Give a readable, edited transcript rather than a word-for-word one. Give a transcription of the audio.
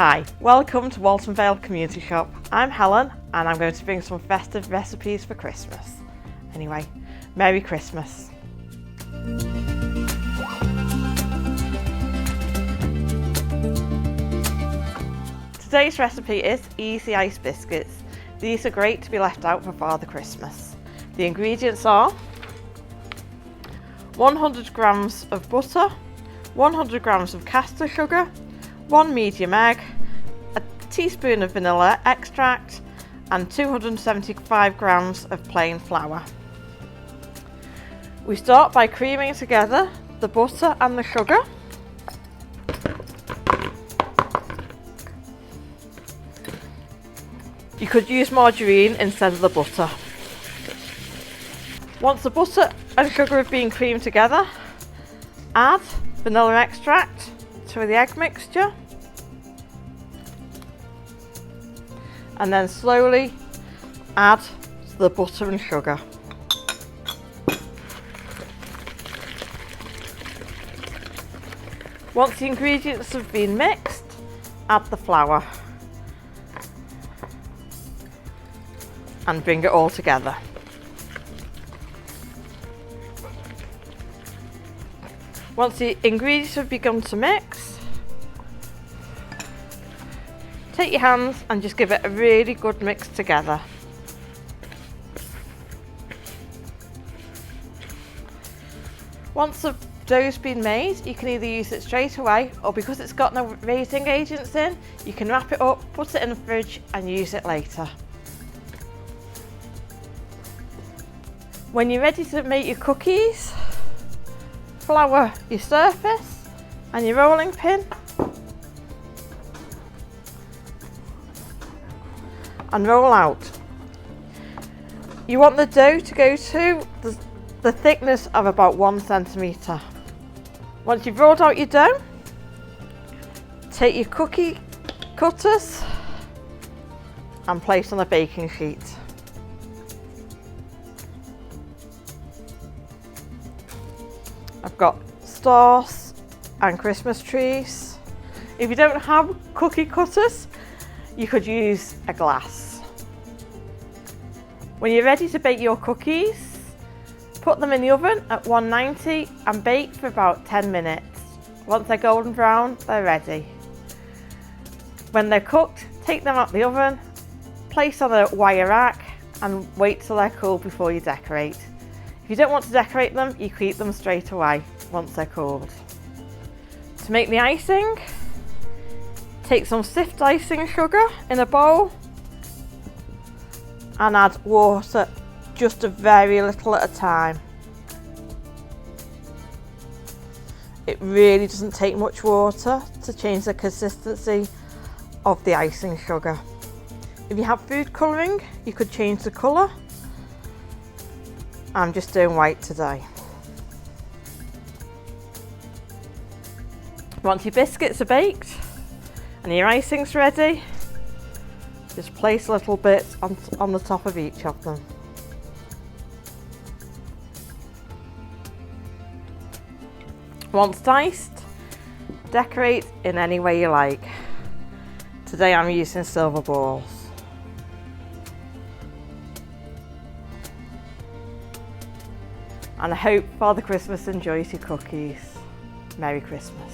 Hi, welcome to Walton Vale Community Shop. I'm Helen and I'm going to bring some festive recipes for Christmas. Anyway, Merry Christmas. Today's recipe is easy ice biscuits. These are great to be left out for Father Christmas. The ingredients are 100 grams of butter, 100 grams of caster sugar, 1 medium egg, a teaspoon of vanilla extract and 275 grams of plain flour. We start by creaming together the butter and the sugar. You could use margarine instead of the butter. Once the butter and sugar have been creamed together, add vanilla extract to the egg mixture and then slowly add the butter and sugar. Once the ingredients have been mixed, add the flour and bring it all together. Once the ingredients have begun to mix, take your hands and just give it a really good mix together. Once the dough's been made, you can either use it straight away or because it's got no raising agents in, you can wrap it up, put it in the fridge and use it later. When you're ready to make your cookies, flour your surface and your rolling pin and roll out. You want the dough to go to the thickness of about 1 centimetre. Once you've rolled out your dough, take your cookie cutters and place on a baking sheet. I've got stars and Christmas trees. If you don't have cookie cutters, you could use a glass. When you're ready to bake your cookies, put them in the oven at 190 and bake for about 10 minutes. Once they're golden brown, they're ready. When they're cooked, take them out the oven, place on a wire rack and wait till they're cool before you decorate. If you don't want to decorate them, you can eat them straight away once they're cooled. To make the icing, take some sift icing sugar in a bowl and add water, just a very little at a time. It really doesn't take much water to change the consistency of the icing sugar. If you have food colouring, you could change the colour. I'm just doing white today. Once your biscuits are baked and your icing's ready, just place a little bit on the top of each of them. Once diced, decorate in any way you like. Today I'm using silver balls. And I hope Father Christmas enjoys your cookies. Merry Christmas.